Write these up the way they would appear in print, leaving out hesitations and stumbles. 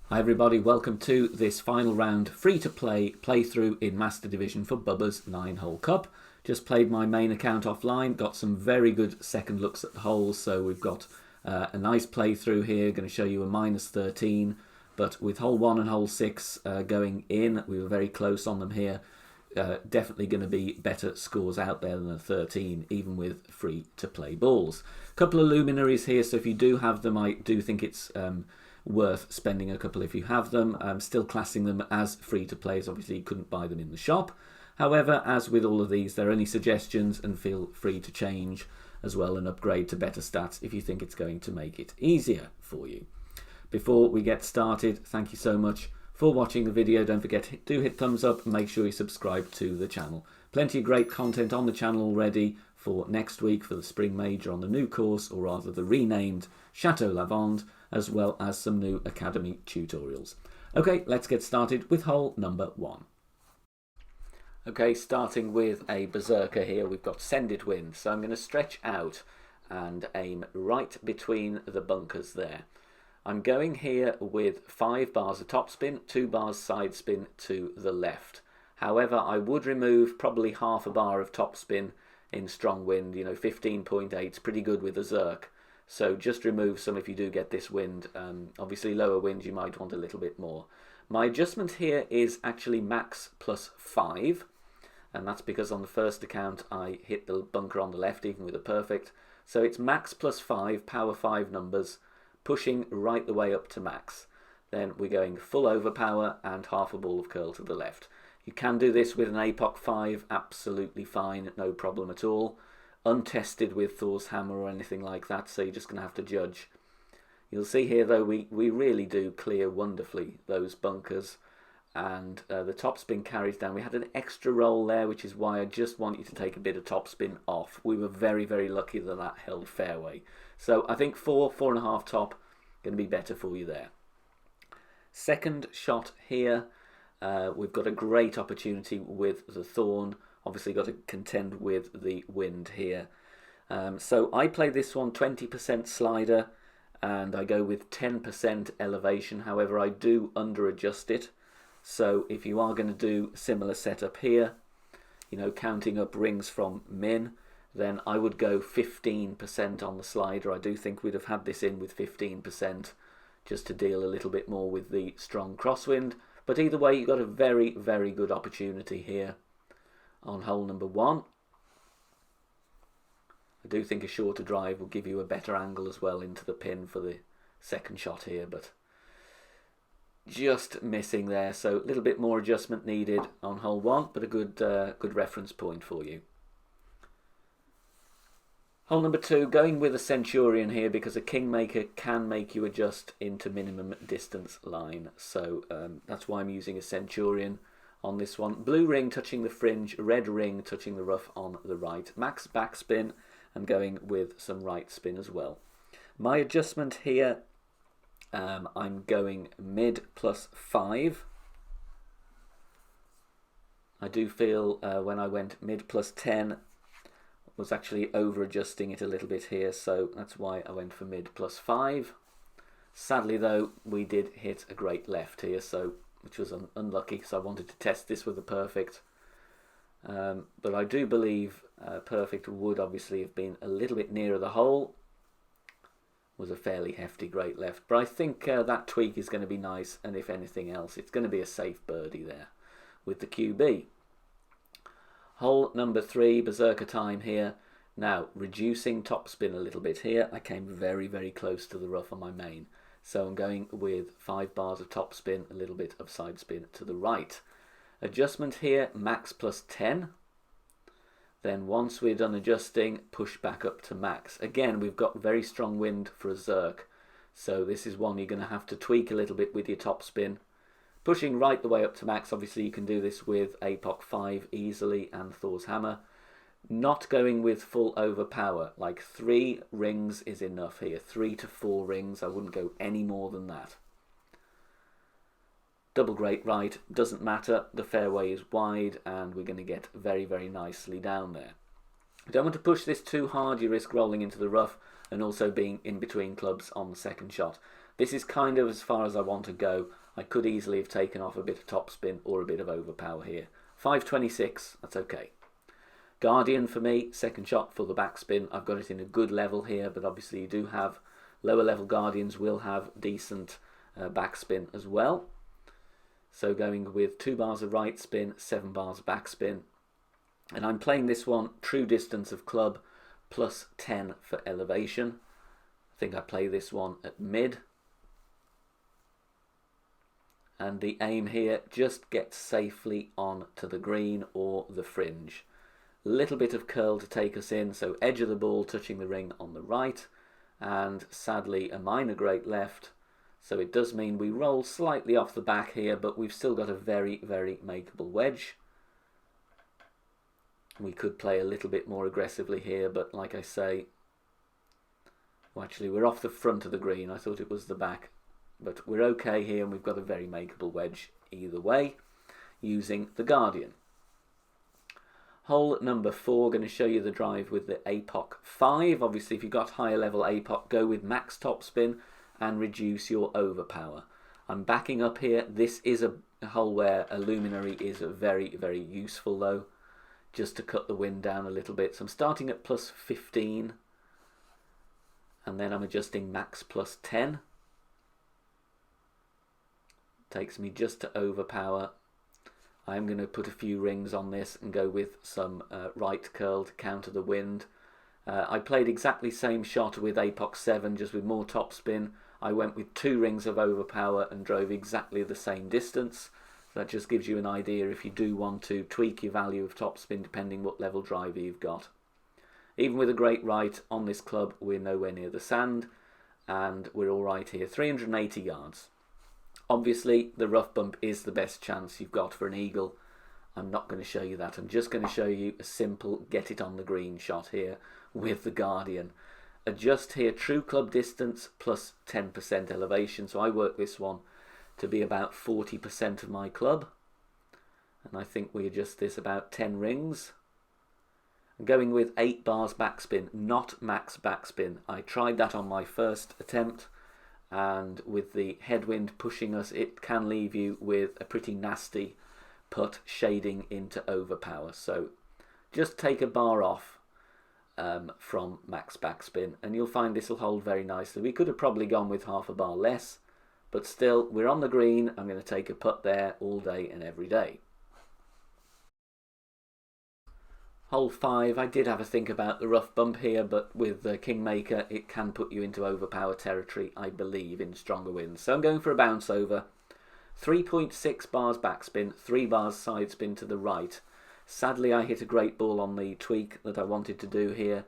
Hi everybody, welcome to this final round free-to-play playthrough in Master Division for Bubba's 9-hole cup. Just played my main account offline, got some very good second looks at the holes, so we've got a nice playthrough here, going to show you a -13, but with hole 1 and hole 6 going in, we were very close on them here. Definitely going to be better scores out there than a 13, even with free-to-play balls. Couple of luminaries here, so if you do have them, I do think it's worth spending a couple if you have them. I'm still classing them as free-to-play, as obviously you couldn't buy them in the shop. However, as with all of these, they're only suggestions and feel free to change as well and upgrade to better stats if you think it's going to make it easier for you. Before we get started, thank you so much for watching the video. Don't forget, do hit thumbs up and make sure you subscribe to the channel. Plenty of great content on the channel already for next week for the Spring Major on the new course, or rather the renamed Chateau Lavande, as well as some new Academy tutorials. Okay, let's get started with hole number 1. Okay, starting with a Berserker here, we've got Send It Wind, so I'm going to stretch out and aim right between the bunkers there. I'm going here with 5 bars of topspin, 2 bars side spin to the left. However, I would remove probably half a bar of topspin in strong wind. 15.8 is pretty good with a Zerk. So just remove some if you do get this wind. Obviously lower winds you might want a little bit more. My adjustment here is actually max +5, and that's because on the first account I hit the bunker on the left even with a perfect. So it's max +5, power 5 numbers, pushing right the way up to max. Then we're going full overpower and half a ball of curl to the left. You can do this with an APOC 5, absolutely fine, no problem at all. Untested with Thor's hammer or anything like that, so you're just going to have to judge. You'll see here though we really do clear wonderfully those bunkers, and the topspin carries down. We had an extra roll there, which is why I just want you to take a bit of topspin off. We were very lucky that that held fairway. So I think 4.5 top going to be better for you there. Second shot here, we've got a great opportunity with the thorn. Obviously got to contend with the wind here. So I play this one 20% slider and I go with 10% elevation. However, I do under adjust it. So if you are going to do similar setup here, counting up rings from min, then I would go 15% on the slider. I do think we'd have had this in with 15% just to deal a little bit more with the strong crosswind. But either way, you've got a very good opportunity here on hole number 1. I do think a shorter drive will give you a better angle as well into the pin for the second shot here, but just missing there. So a little bit more adjustment needed on hole 1, but a good reference point for you. Hole number 2, going with a Centurion here because a Kingmaker can make you adjust into minimum distance line. So that's why I'm using a Centurion on this one. Blue ring touching the fringe, red ring touching the rough on the right. Max backspin and going with some right spin as well. My adjustment here, I'm going mid +5. I do feel when I went mid +10 was actually over adjusting it a little bit here, so that's why I went for mid +5. Sadly though, we did hit a great left here, so which was unlucky, so I wanted to test this with a perfect. But I do believe perfect would obviously have been a little bit nearer the hole. Was a fairly hefty great left, but I think that tweak is going to be nice, and if anything else, it's going to be a safe birdie there with the QB. Hole number 3, Berserker time here. Now, reducing topspin a little bit here. I came very close to the rough on my main. So I'm going with 5 bars of topspin, a little bit of side spin to the right. Adjustment here, max +10. Then once we're done adjusting, push back up to max. Again, we've got very strong wind for a Zerk. So this is one you're going to have to tweak a little bit with your topspin. Pushing right the way up to max. Obviously you can do this with APOC 5 easily and Thor's hammer. Not going with full overpower, like 3 rings is enough here, 3 to 4 rings, I wouldn't go any more than that. Double great right, doesn't matter, the fairway is wide and we're going to get very nicely down there. You don't want to push this too hard, you risk rolling into the rough and also being in between clubs on the second shot. This is kind of as far as I want to go. I could easily have taken off a bit of topspin or a bit of overpower here. 526, that's okay. Guardian for me, second shot for the backspin. I've got it in a good level here, but obviously you do have lower level Guardians will have decent backspin as well. So going with 2 bars of right spin, 7 bars backspin. And I'm playing this one true distance of club plus 10 for elevation. I think I play this one at mid. And the aim here, just get safely on to the green or the fringe. Little bit of curl to take us in, so edge of the ball touching the ring on the right, and sadly a minor great left, so it does mean we roll slightly off the back here, but we've still got a very, very makeable wedge. We could play a little bit more aggressively here, but like I say, well, actually we're off the front of the green, I thought it was the back, but we're okay here, and we've got a very makeable wedge either way, using the Guardian. Hole number 4, going to show you the drive with the APOC 5. Obviously, if you've got higher level APOC, go with max topspin and reduce your overpower. I'm backing up here. This is a hole where a Luminary is very, very useful though, just to cut the wind down a little bit. So I'm starting at plus 15, and then I'm adjusting max plus 10. Takes me just to overpower. I'm going to put a few rings on this and go with some right curl to counter the wind. I played exactly same shot with APOC 7, just with more topspin. I went with 2 rings of overpower and drove exactly the same distance. So that just gives you an idea if you do want to tweak your value of topspin depending what level driver you've got. Even with a great right on this club, we're nowhere near the sand, and we're all right here. 380 yards. Obviously, the rough bump is the best chance you've got for an eagle. I'm not going to show you that. I'm just going to show you a simple get it on the green shot here with the Guardian. Adjust here true club distance plus 10% elevation. So I work this one to be about 40% of my club. And I think we adjust this about 10 rings. I'm going with 8 bars backspin, not max backspin. I tried that on my first attempt, and with the headwind pushing us, it can leave you with a pretty nasty putt shading into overpower. So just take a bar off from max backspin, and you'll find this will hold very nicely. We could have probably gone with half a bar less, but still, we're on the green. I'm going to take a putt there all day and every day. Hole 5, I did have a think about the rough bump here, but with the Kingmaker, it can put you into overpower territory, I believe, in stronger winds. So I'm going for a bounce over. 3.6 bars backspin, 3 bars side spin to the right. Sadly, I hit a great ball on the tweak that I wanted to do here.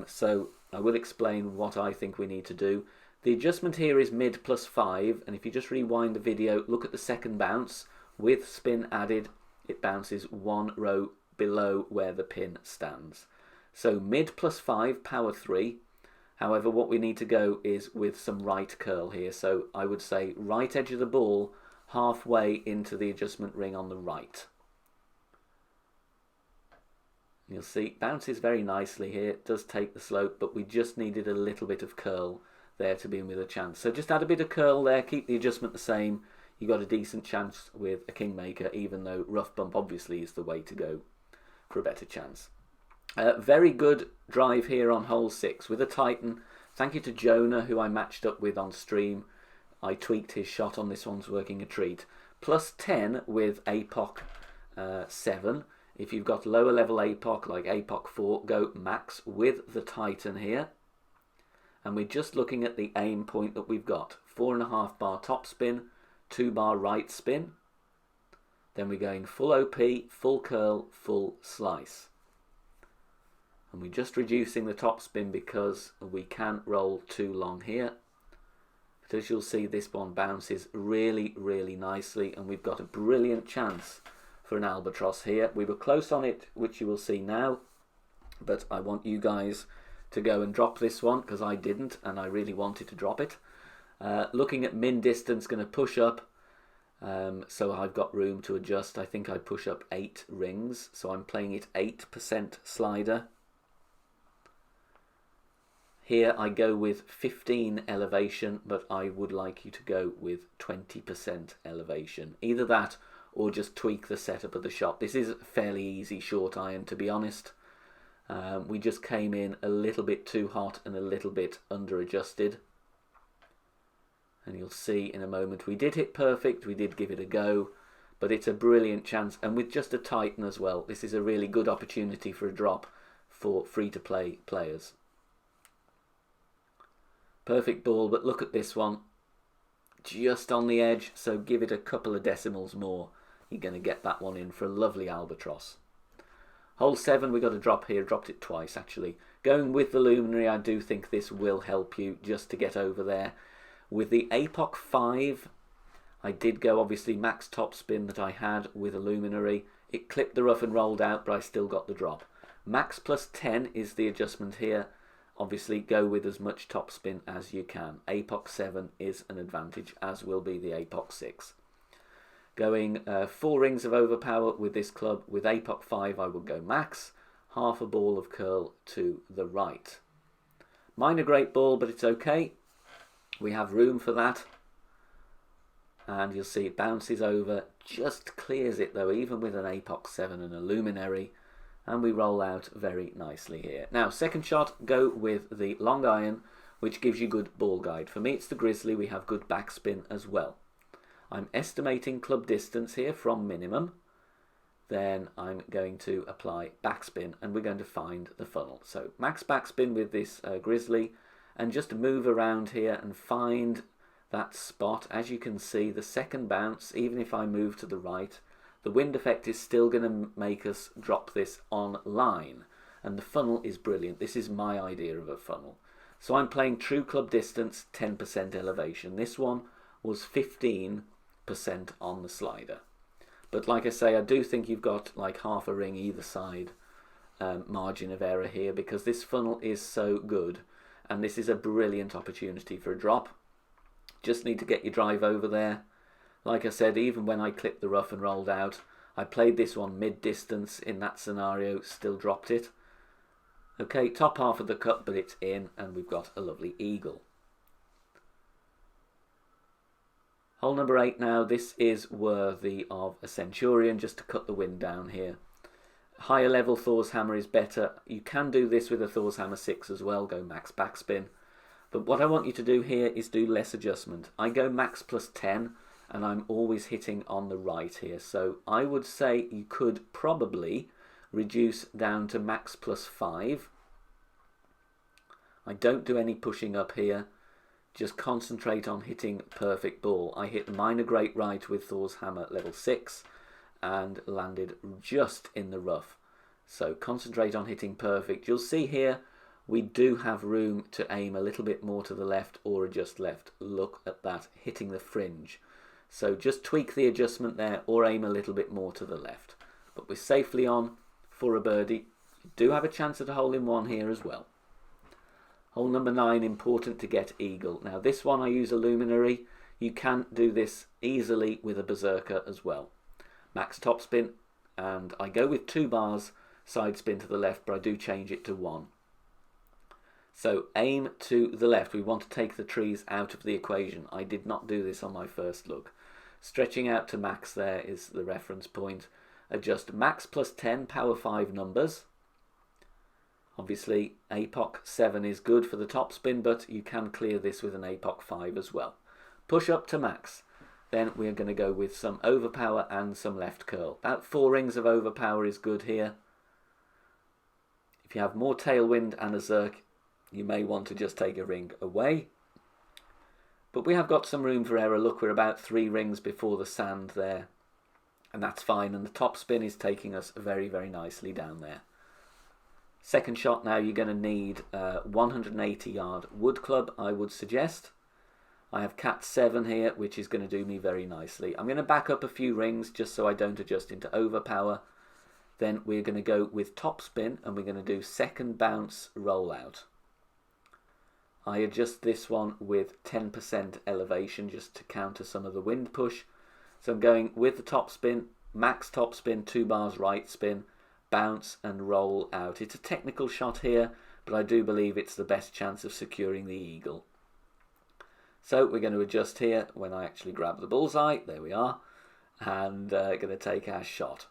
So I will explain what I think we need to do. The adjustment here is mid plus 5, and if you just rewind the video, look at the second bounce. With spin added, it bounces 1 row below where the pin stands. So mid plus 5, power 3. However, what we need to go is with some right curl here. So I would say right edge of the ball, halfway into the adjustment ring on the right. You'll see it bounces very nicely here. It does take the slope, but we just needed a little bit of curl there to be in with a chance. So just add a bit of curl there, keep the adjustment the same. You got a decent chance with a Kingmaker, even though rough bump obviously is the way to go for a better chance. Very good drive here on hole 6 with a Titan. Thank you to Jonah, who I matched up with on stream. I tweaked his shot on this one's working a treat. Plus 10 with APOC 7. If you've got lower level APOC like APOC 4, go max with the Titan here. And we're just looking at the aim point that we've got. 4.5 bar top spin, 2 bar right spin. Then we're going full OP, full curl, full slice. And we're just reducing the top spin because we can't roll too long here. But as you'll see, this one bounces really, really nicely, and we've got a brilliant chance for an albatross here. We were close on it, which you will see now, but I want you guys to go and drop this one because I didn't, and I really wanted to drop it. Looking at min distance, going to push up. So I've got room to adjust. I think I push up 8 rings, so I'm playing it 8% slider. Here I go with 15 elevation, but I would like you to go with 20% elevation. Either that or just tweak the setup of the shot. This is a fairly easy short iron, to be honest. We just came in a little bit too hot and a little bit under adjusted. And you'll see in a moment we did hit perfect, we did give it a go, but it's a brilliant chance. And with just a Titan as well, this is a really good opportunity for a drop for free-to-play players. Perfect ball, but look at this one. Just on the edge, so give it a couple of decimals more. You're going to get that one in for a lovely albatross. Hole 7, we got a drop here, dropped it twice actually. Going with the Luminary, I do think this will help you just to get over there. With the APOC 5, I did go obviously max topspin that I had with a Luminary. It clipped the rough and rolled out, but I still got the drop. Max plus 10 is the adjustment here. Obviously go with as much topspin as you can. APOC 7 is an advantage, as will be the APOC 6. Going 4 rings of overpower with this club. With APOC 5 I will go max. Half a ball of curl to the right. Minor great ball, but it's okay. We have room for that. And you'll see it bounces over. Just clears it though, even with an APOC 7 and a Luminary. And we roll out very nicely here. Now, second shot, go with the long iron, which gives you good ball guide. For me, it's the Grizzly. We have good backspin as well. I'm estimating club distance here from minimum. Then I'm going to apply backspin, and we're going to find the funnel. So max backspin with this Grizzly, and just move around here and find that spot. As you can see, the second bounce, even if I move to the right, the wind effect is still going to make us drop this on line. And the funnel is brilliant. This is my idea of a funnel. So I'm playing true club distance, 10% elevation. This one was 15% on the slider. But like I say, I do think you've got like half a ring either side margin of error here, because this funnel is so good. And this is a brilliant opportunity for a drop. Just need to get your drive over there. Like I said, even when I clipped the rough and rolled out, I played this one mid-distance in that scenario, still dropped it. Okay, top half of the cup, but it's in, and we've got a lovely eagle. Hole number 8 now. This is worthy of a Centurion, just to cut the wind down here. Higher level Thor's Hammer is better. You can do this with a Thor's Hammer 6 as well, go max backspin. But what I want you to do here is do less adjustment. I go max plus 10. And I'm always hitting on the right here. So I would say you could probably reduce down to max plus 5. I don't do any pushing up here. Just concentrate on hitting perfect ball. I hit minor great right with Thor's Hammer level 6 and landed just in the rough. So concentrate on hitting perfect. You'll see here we do have room to aim a little bit more to the left or adjust left. Look at that, hitting the fringe. So just tweak the adjustment there or aim a little bit more to the left. But we're safely on for a birdie. You do have a chance at a hole in one here as well. Hole number 9, important to get eagle. Now this one I use a Luminary. You can do this easily with a Berserker as well. Max topspin, and I go with 2 bars side spin to the left, but I do change it to 1. So aim to the left. We want to take the trees out of the equation. I did not do this on my first look. Stretching out to max there is the reference point. Adjust max plus 10 power 5 numbers. Obviously APOC 7 is good for the top spin, but you can clear this with an APOC 5 as well. Push up to max. Then we're going to go with some overpower and some left curl. About 4 rings of overpower is good here. If you have more tailwind and a Zerk, you may want to just take a ring away. But we have got some room for error. Look, we're about 3 rings before the sand there. And that's fine. And the top spin is taking us very, very nicely down there. Second shot now, you're going to need 180 yard wood club, I would suggest. I have cat 7 here, which is going to do me very nicely. I'm going to back up a few rings just so I don't adjust into overpower. Then we're going to go with top spin and we're going to do second bounce rollout. I adjust this one with 10% elevation just to counter some of the wind push. So I'm going with the top spin, max top spin, 2 bars right spin, bounce and roll out. It's a technical shot here, but I do believe it's the best chance of securing the eagle. So we're going to adjust here when I actually grab the bullseye. There we are. And going to take our shot.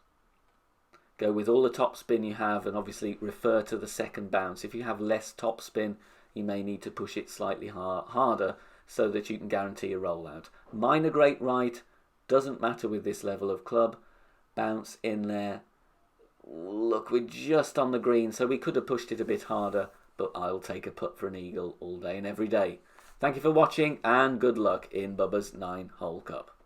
Go with all the top spin you have, and obviously refer to the second bounce. If you have less top spin, you may need to push it slightly harder so that you can guarantee a rollout. Minor great right, doesn't matter with this level of club. Bounce in there. Look, we're just on the green, so we could have pushed it a bit harder, but I'll take a putt for an eagle all day and every day. Thank you for watching, and good luck in Bubba's 9-hole cup.